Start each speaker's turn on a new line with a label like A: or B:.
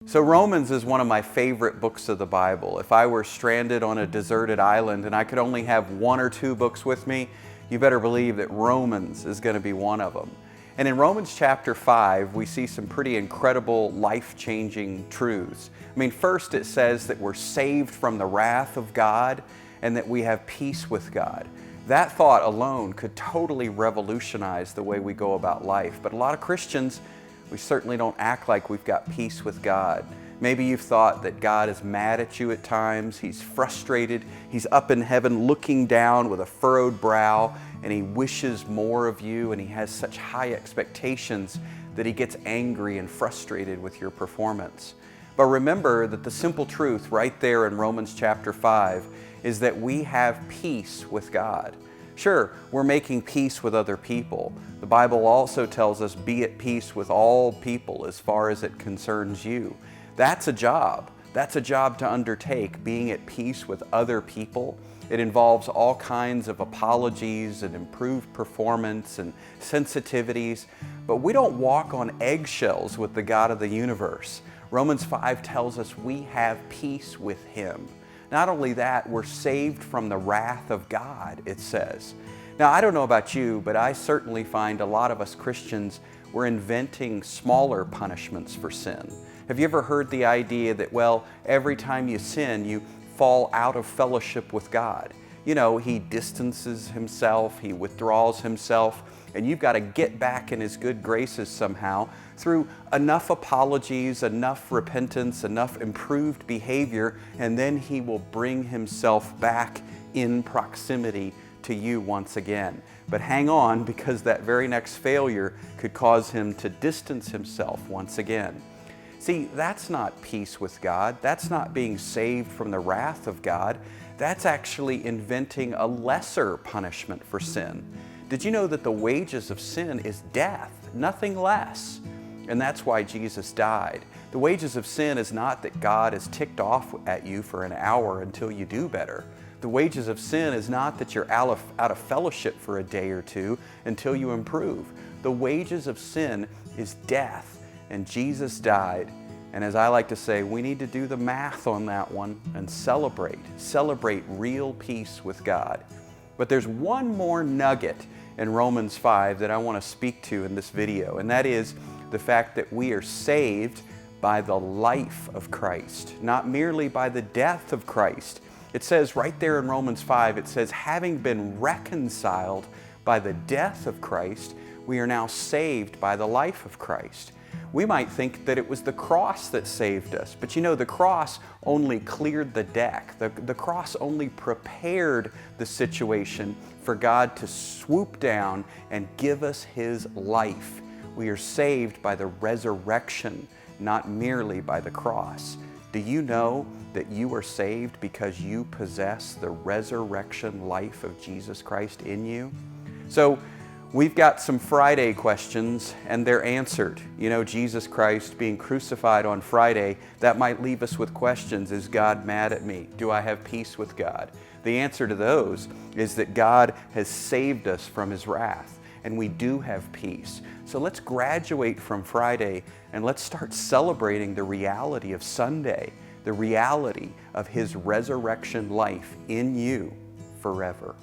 A: So Romans is one of my favorite books of the Bible. If I were stranded on a deserted island and I could only have one or two books with me, you better believe that Romans is going to be one of them. And in Romans chapter 5, we see some pretty incredible life-changing truths. I mean, first it says that we're saved from the wrath of God and that we have peace with God. That thought alone could totally revolutionize the way we go about life. But a lot of Christians, we certainly don't act like we've got peace with God. Maybe you've thought that God is mad at you at times, He's frustrated, He's up in heaven looking down with a furrowed brow, and He wishes more of you, and He has such high expectations that He gets angry and frustrated with your performance. But remember that the simple truth right there in Romans chapter 5 is that we have peace with God. Sure, we're making peace with other people. The Bible also tells us, be at peace with all people as far as it concerns you. That's a job. That's a job to undertake, being at peace with other people. It involves all kinds of apologies and improved performance and sensitivities. But we don't walk on eggshells with the God of the universe. Romans 5 tells us we have peace with Him. Not only that, we're saved from the wrath of God, it says. Now, I don't know about you, but I certainly find a lot of us Christians, we're inventing smaller punishments for sin. Have you ever heard the idea that, well, every time you sin, you fall out of fellowship with God? You know, He distances Himself, He withdraws Himself, and you've got to get back in His good graces somehow through enough apologies, enough repentance, enough improved behavior, and then He will bring Himself back in proximity to you once again. But hang on, because that very next failure could cause Him to distance Himself once again. See, that's not peace with God. That's not being saved from the wrath of God. That's actually inventing a lesser punishment for sin. Did you know that the wages of sin is death, nothing less? And that's why Jesus died. The wages of sin is not that God is ticked off at you for an hour until you do better. The wages of sin is not that you're out of fellowship for a day or two until you improve. The wages of sin is death. And Jesus died. And as I like to say, we need to do the math on that one and celebrate real peace with God. But there's one more nugget in Romans 5 that I want to speak to in this video, and that is the fact that we are saved by the life of Christ, not merely by the death of Christ. It says right there in Romans 5, it says, having been reconciled by the death of Christ, we are now saved by the life of Christ. We might think that it was the cross that saved us, but you know, the cross only cleared the deck. The cross only prepared the situation for God to swoop down and give us His life. We are saved by the resurrection, not merely by the cross. Do you know that you are saved because you possess the resurrection life of Jesus Christ in you? So, we've got some Friday questions, and they're answered. You know, Jesus Christ being crucified on Friday, that might leave us with questions. Is God mad at me? Do I have peace with God? The answer to those is that God has saved us from His wrath, and we do have peace. So let's graduate from Friday, and let's start celebrating the reality of Sunday, the reality of His resurrection life in you forever.